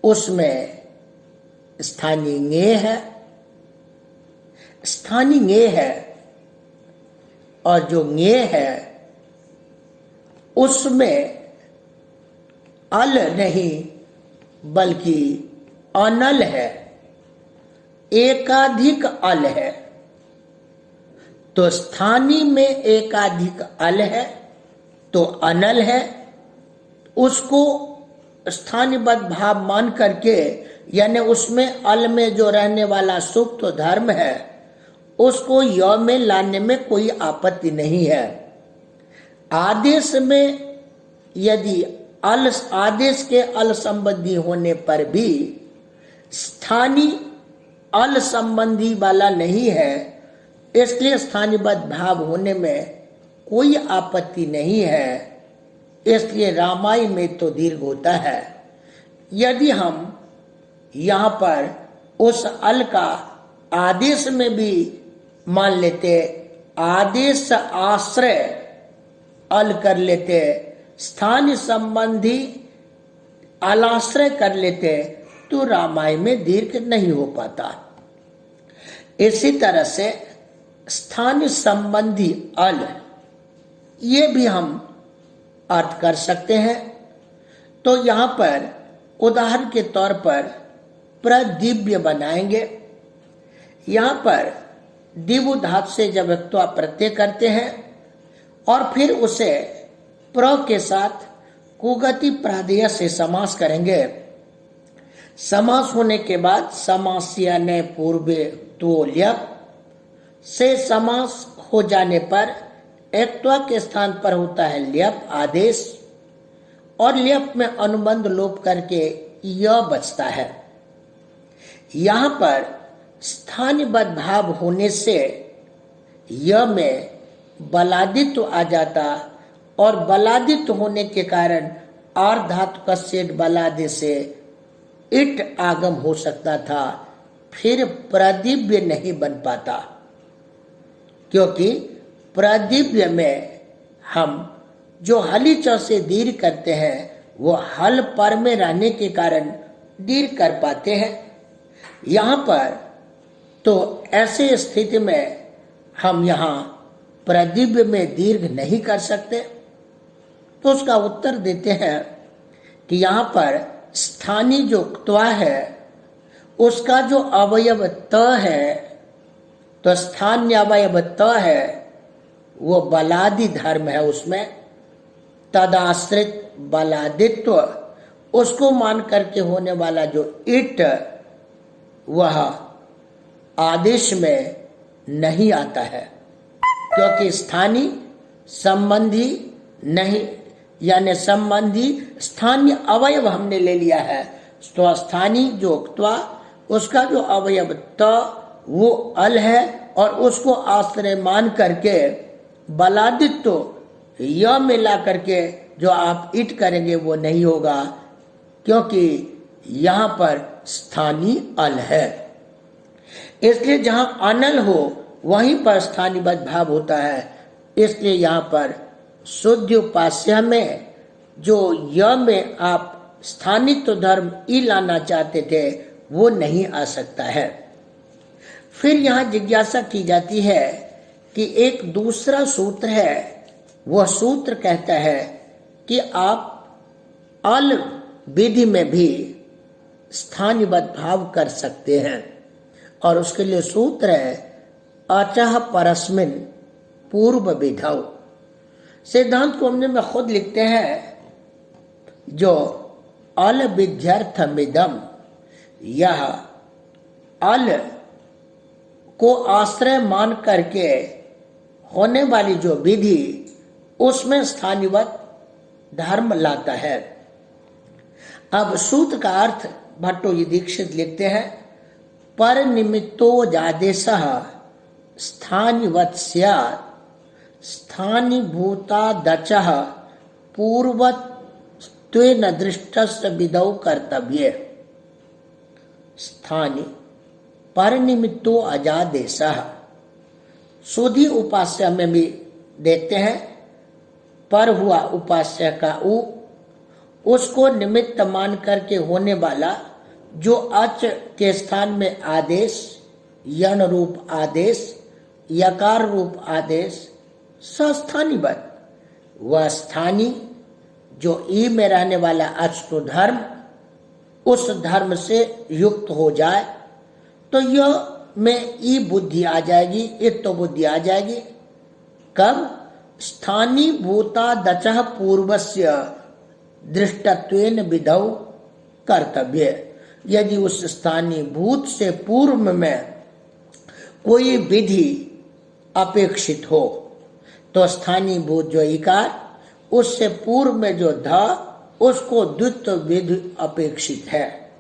[SPEAKER 1] उसमें स्थानीय ङे है, स्थानीय ङे है और जो ङे है उसमें अल नहीं बल्कि अनल है, एकाधिक अल है। तो स्थानीय में एकाधिक अल है तो अनल है, उसको स्थानीयबद्ध भाव मान करके, यानी उसमें अल में जो रहने वाला सुप्त धर्म है उसको य में लाने में कोई आपत्ति नहीं है। आदेश में यदि अल आदेश के अल संबंधी होने पर भी स्थानीय अल संबंधी वाला नहीं है, इसलिए स्थानीयबद्ध भाव होने में कोई आपत्ति नहीं है, इसलिए रामाय में तो दीर्घ होता है। यदि हम यहाँ पर उस अल का आदेश में भी मान लेते, आदेश आश्रय अल कर लेते, स्थानीय संबंधी अलाश्रय कर लेते तो रामाय में दीर्घ नहीं हो पाता। इसी तरह से स्थानीय संबंधी अल, ये भी हम अर्थ कर सकते हैं। तो यहां पर उदाहरण के तौर पर प्रदिव्य बनाएंगे। यहां पर दिव्य धातु से जब व्यक्त्वा प्रत्यय करते हैं और फिर उसे प्र के साथ कुगति प्रादेय से समास करेंगे। समास होने के बाद समास्य ने पूर्वे तो ल्यप से समास हो जाने पर एक्त्वा के स्थान पर होता है ल्यप आदेश और ल्यप में अनुबंध लोप करके य बचता है। यहां पर स्थानीयबद्ध भाव होने से य में बलादित्व आ जाता और बलादित्व होने के कारण आर्ध धातु का सेठ बलादि से इट आगम हो सकता था, फिर प्रदिव्य नहीं बन पाता, क्योंकि प्रदिव्य में हम जो हली च से दीर्घ करते हैं वो हल पर में रहने के कारण दीर्घ कर पाते हैं। यहाँ पर तो ऐसे स्थिति में हम यहाँ प्रदिव्य में दीर्घ नहीं कर सकते। तो उसका उत्तर देते हैं कि यहाँ पर स्थानीय जो त्वा है उसका जो अवयव त है, तो स्थानीय अवयव त है वो बलादि धर्म है, उसमें तदाश्रित बलादित्व, उसको मान करके होने वाला जो इट वह आदेश में नहीं आता है, क्योंकि स्थानीय संबंधी नहीं, यानी संबंधी स्थानीय अवयव हमने ले लिया है। तो स्थानीय जो त्वा उसका जो अवयव त वो अल है और उसको आश्रय मान करके बलादित्व य मिला करके जो आप इट करेंगे वो नहीं होगा, क्योंकि यहाँ पर स्थानीय अल है। इसलिए जहां अनल हो वहीं पर स्थानीबद्ध भाव होता है। इसलिए यहाँ पर शुद्ध उपास्य में जो य में आप स्थानित्व धर्म ई लाना चाहते थे वो नहीं आ सकता है। फिर यहाँ जिज्ञासा की जाती है कि एक दूसरा सूत्र है, वह सूत्र कहता है कि आप अल विधि में भी स्थानीयबद्ध भाव कर सकते हैं, और उसके लिए सूत्र है अचह परस्मिन पूर्व विधौ। सिद्धांत कुंज में खुद लिखते हैं, जो अल विध्यर्थमिदम, यह अल को आश्रय मान करके होने वाली जो विधि उसमें स्थानीयवत धर्म लाता है। अब सूत्र का अर्थ भट्टोजी दीक्षित लिखते हैं, पर निमित्तो जादेशः स्थानीयवत् स्यात् स्थानीभूतादचः पूर्वत्वेन दृष्टस्य विधौ कर्तव्ये। स्थानीय पर निमित्तो अजादेशः, शुद्धि उपास्य में भी देखते हैं, पर हुआ उपास्य का उ, उसको निमित्त मान करके होने वाला जो अच के स्थान में आदेश, यण रूप आदेश, यकार रूप आदेश सस्थानीबद्ध, वह स्थानीय जो ई में रहने वाला अच तो धर्म, उस धर्म से युक्त हो जाए तो यह में ई बुद्धि आ जाएगी, इत्तो बुद्धि आ जाएगी। कब? स्थानीय भूता दचः पूर्वस्य दृष्टत्वेन विधौ कर्तव्य। यदि उस स्थानीय भूत से पूर्व में कोई विधि अपेक्षित हो तो स्थानीय भूत जो इकार, उससे पूर्व में जो ध, उसको द्वितीय विधि अपेक्षित है।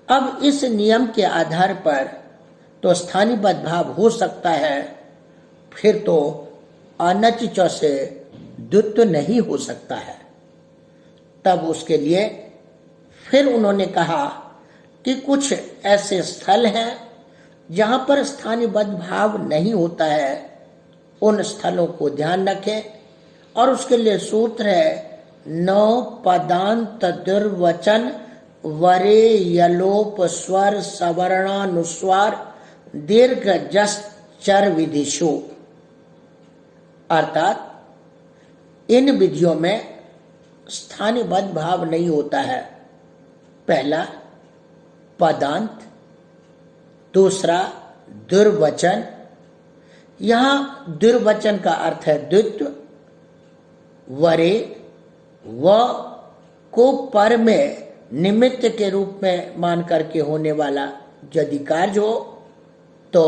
[SPEAKER 1] अब इस नियम के आधार पर तो स्थानीयबद्ध भाव हो सकता है, फिर तो अनच च से द्वित्व नहीं हो सकता है। तब उसके लिए फिर उन्होंने कहा कि कुछ ऐसे स्थल हैं जहां पर स्थानीयबद्ध भाव नहीं होता है, उन स्थलों को ध्यान रखें। और उसके लिए सूत्र है नौ पदांत दुर्वचन वरे यलोप स्वर सवर्णानुस्वार दीर्घ जस चर विधिषु। अर्थात इन विधियों में स्थानीयबद्ध भाव नहीं होता है। पहला पदांत, दूसरा दुर्वचन। यहां दुर्वचन का अर्थ है द्वित्व। वरे, व को पर में निमित्त के रूप में मान करके होने वाला यदि कार्य हो तो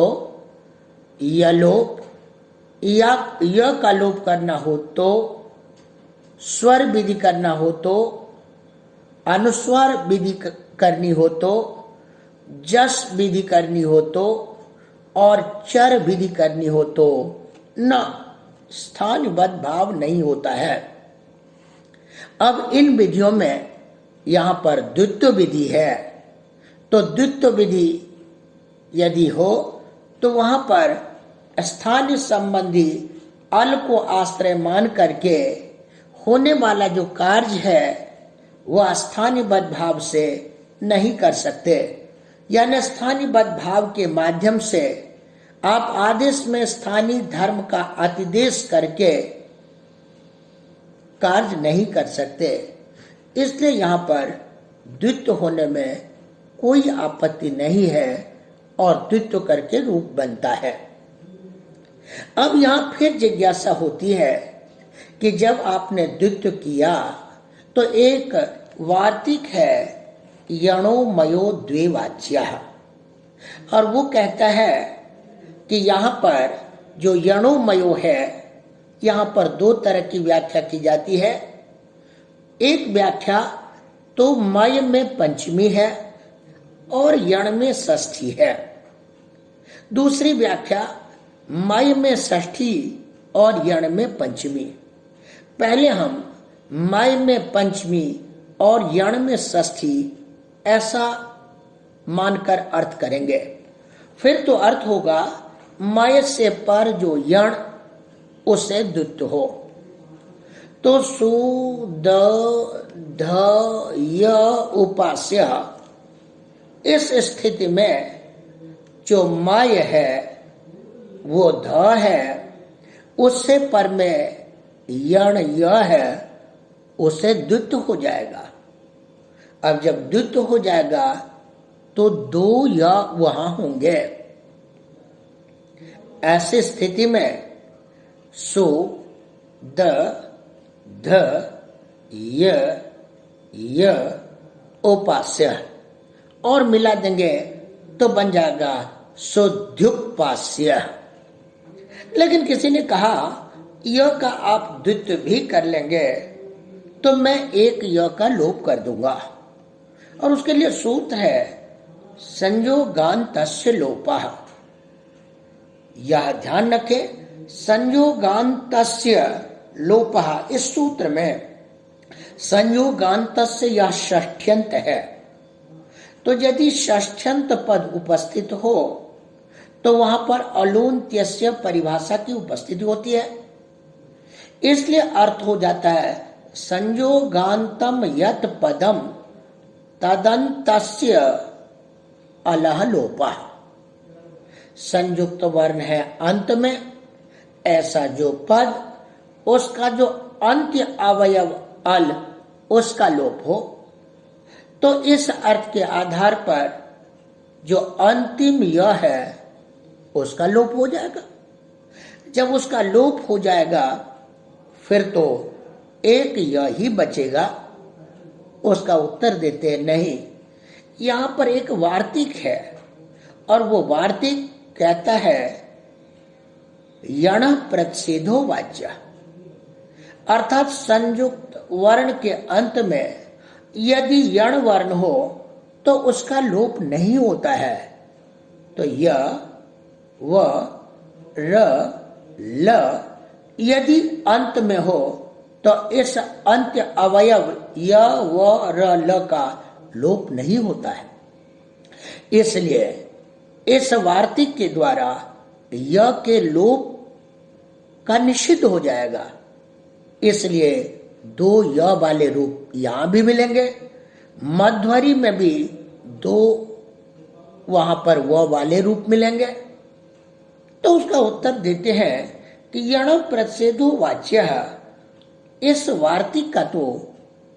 [SPEAKER 1] यलोप, या य का लोप करना हो तो, स्वर विधि करना हो तो, अनुस्वार विधि करनी हो तो, जस विधि करनी हो तो, और चर विधि करनी हो तो न स्थानीयबद्ध भाव नहीं होता है। अब इन विधियों में यहाँ पर द्वित्व विधि है, तो द्वित्व विधि यदि हो तो वहां पर स्थानीय संबंधी अल को आश्रय मान करके होने वाला जो कार्य है वह स्थानीयबद्ध भाव से नहीं कर सकते। यानी स्थानीयबद्ध भाव के माध्यम से आप आदेश में स्थानीय धर्म का अतिदेश करके कार्य नहीं कर सकते। इसलिए यहाँ पर द्वित्व होने में कोई आपत्ति नहीं है और द्वित्व करके रूप बनता है। अब यहाँ फिर जिज्ञासा होती है कि जब आपने द्वित्व किया तो एक वार्तिक है यणो मयो द्विवाच्यः, और वो कहता है कि यहाँ पर जो यणो मयो है, यहाँ पर दो तरह की व्याख्या की जाती है। एक व्याख्या तो मय में पंचमी है और यण में षष्ठी है। दूसरी व्याख्या मय में षष्ठी और यण में पंचमी। पहले हम मय में पंचमी और यण में षष्ठी ऐसा मानकर अर्थ करेंगे। फिर तो अर्थ होगा मय से पर जो यण उसे द्वित्व हो। तो सु द ध य उपास्य, इस स्थिति में जो मय है वो ध है, उससे पर में यण य है, उसे द्वित्व हो जाएगा। अब जब द्वित्व हो जाएगा तो दो य वहां होंगे। ऐसी स्थिति में सु द ध य उपास्य और मिला देंगे तो बन जाएगा सुध्युपास्य। लेकिन किसी ने कहा य का आप द्वित्व भी कर लेंगे तो मैं एक य का लोप कर दूंगा, और उसके लिए सूत्र है संयोगान्तस्य लोपः। यह ध्यान रखें, संयोगान्तस्य लोपः, इस सूत्र में संयोगान्तस्य यह षष्ठ्यंत है। तो यदि षष्ठ्यंत पद उपस्थित हो तो वहां पर अलून्त्यस्य परिभाषा की उपस्थिति होती है, इसलिए अर्थ हो जाता है संयोगान्तम यत् पदम तदन्तस्य अलह लोपः। संयुक्त वर्ण है अंत में, ऐसा जो पद उसका जो अंत्य अवयव अल उसका लोप हो, तो इस अर्थ के आधार पर जो अंतिम य है उसका लोप हो जाएगा। जब उसका लोप हो जाएगा फिर तो एक य ही बचेगा। उसका उत्तर देते हैं नहीं, यहां पर एक वार्तिक है और वो वार्तिक कहता है यण प्रतिषेधो वाच्य, अर्थात संयुक्त वर्ण के अंत में यदि यण वर्ण हो तो उसका लोप नहीं होता है। तो य व र ल यदि अंत में हो तो इस अंत्य अवयव य व र ल का लोप नहीं होता है। इसलिए इस वार्तिक के द्वारा य के लोप का निश्चित हो जाएगा। इसलिए दो य वाले रूप यहां भी मिलेंगे, मध्वरी में भी दो वहां पर व वाले रूप मिलेंगे। तो उसका उत्तर देते हैं कि यण प्रतिषेधो वाच्य, इस वार्तिक का तो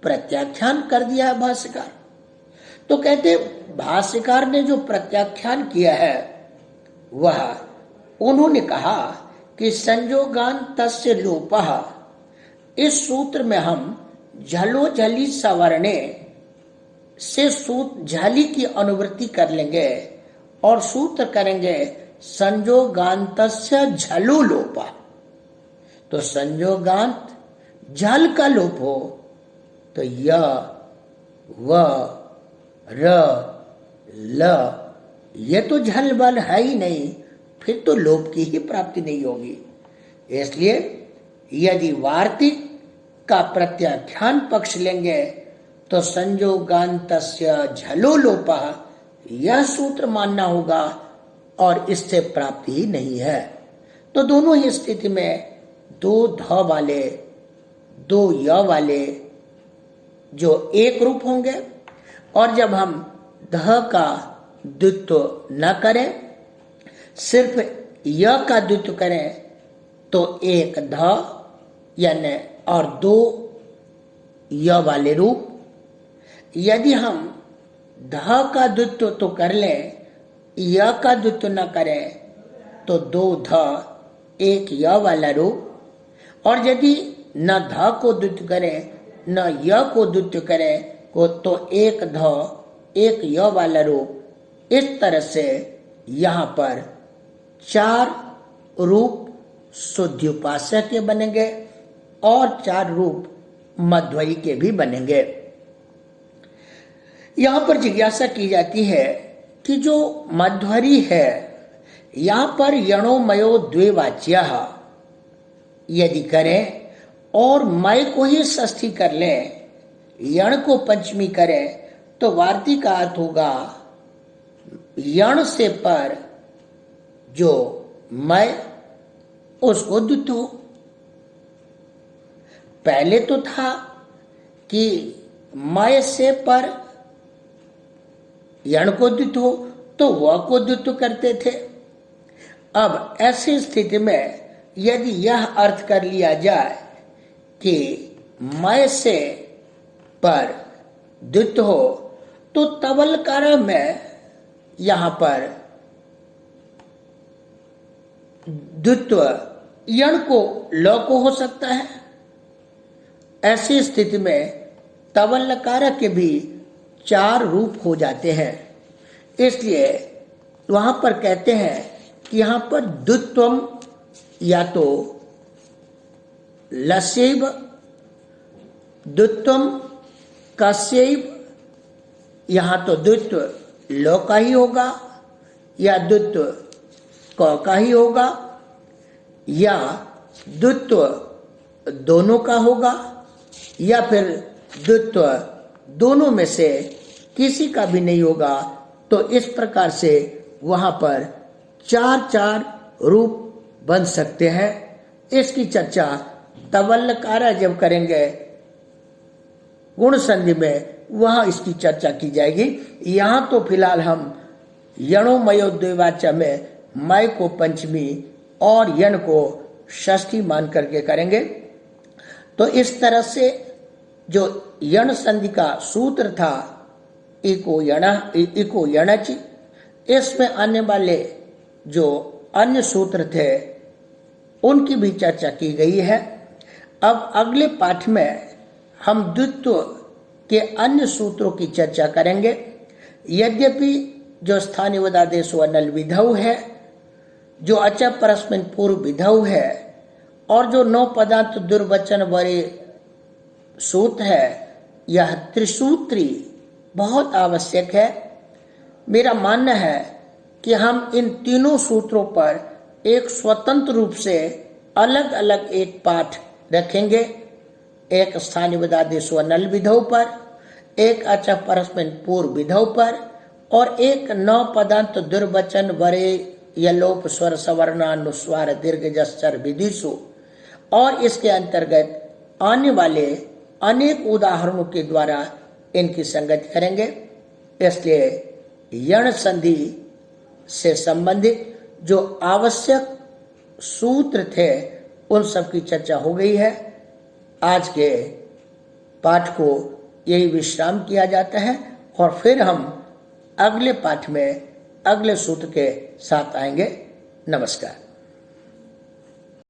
[SPEAKER 1] प्रत्याख्यान कर दिया है भाष्यकार। तो कहते भाष्यकार ने जो प्रत्याख्यान किया है वह उन्होंने कहा कि संयोगान्तस्य लोपः, इस सूत्र में हम झलो झली सवर्णे से सूत्र झली की अनुवृत्ति कर लेंगे और सूत्र करेंगे संयोगान्तस्य झलो लोपः। तो संयोगांत झल का लोप हो तो य व र ल, ये तो झल बल है ही नहीं, फिर तो लोप की ही प्राप्ति नहीं होगी। इसलिए यदि वार्तिक का प्रत्याख्यान पक्ष लेंगे तो संयोगान्तस्य झलो लोपः यह सूत्र मानना होगा और इससे प्राप्ति ही नहीं है। तो दोनों ही स्थिति में दो ध वाले दो य वाले जो एक रूप होंगे, और जब हम ध का द्वित्व न करें, सिर्फ य का द्वित्व करें तो एक ध यानी और दो य वाले रूप। यदि हम ध का द्वित्व तो कर लें, य का द्वित्व न करें तो दो ध एक य वाला रूप। और यदि न ध को द्वित्व करें न य को द्वित्व करें को तो एक ध एक य वाला रूप। इस तरह से यहाँ पर चार रूप शुद्ध्युपास्य के बनेंगे और चार रूप मध्वरी के भी बनेंगे। यहाँ पर जिज्ञासा की जाती है कि जो मध्वरी है यहाँ पर यणो मयो द्वे वाच्यः यदि करें और मय को ही षष्ठी कर लें, यण को पंचमी करें, तो वार्तिक का अर्थ होगा यण से पर जो मैं उसको द्वित्व हो। पहले तो था कि मैं से पर यण को द्वित्व हो तो वह को द्वित्व करते थे। अब ऐसी स्थिति में यदि यह अर्थ कर लिया जाए कि मैं से पर द्वित्व हो तो तबलकार में यहां पर द्वित्व यण को ल को हो सकता है। ऐसी स्थिति में तबलकार के भी 4 रूप हो जाते हैं। इसलिए वहां पर कहते हैं कि यहां पर द्वित्वम या तो लस्यैव, द्वित्वम कस्यैव, यहां तो द्वित्व लो का ही होगा या द्वित्व क का ही होगा या द्वित्व दोनों का होगा या फिर द्वित्व दोनों में से किसी का भी नहीं होगा। तो इस प्रकार से वहां पर 4 रूप बन सकते हैं। इसकी चर्चा तबलकार जब करेंगे गुण संधि में वहां इसकी चर्चा की जाएगी। यहां तो फिलहाल हम यणो मयो द्विवाचा में मय को पंचमी और यण को षष्ठी मान करके करेंगे। तो इस तरह से जो यण संधि का सूत्र था इको यणच, इसमें आने वाले जो अन्य सूत्र थे उनकी भी चर्चा की गई है। अब अगले पाठ में हम द्वित्व के अन्य सूत्रों की चर्चा करेंगे। यद्यपि जो स्थानीय वदादेश नल विधौ है, जो अच परस्मिन पूर्व विधौ है और जो 9 पदार्थ दुर्वचन वरे सूत्र है, यह त्रिसूत्री बहुत आवश्यक है। मेरा मानना है कि हम इन तीनों सूत्रों पर एक स्वतंत्र रूप से अलग अलग एक पाठ रखेंगे। एक स्थानीय वदादेश नल विधौ पर, एक अच परस्मिन पूर्व विधौ पर और एक 9 पदार्थ दुर्वचन वरे यलोप स्वर सवर्णानुस्वार दीर्घ जस्चर विधिषु, और इसके अंतर्गत आने वाले अनेक उदाहरणों के द्वारा इनकी संगति करेंगे। इसलिए यण संधि से संबंधित जो आवश्यक सूत्र थे उन सब की चर्चा हो गई है। आज के पाठ को यही विश्राम किया जाता है और फिर हम अगले पाठ में अगले सूत्र के साथ आएंगे। नमस्कार।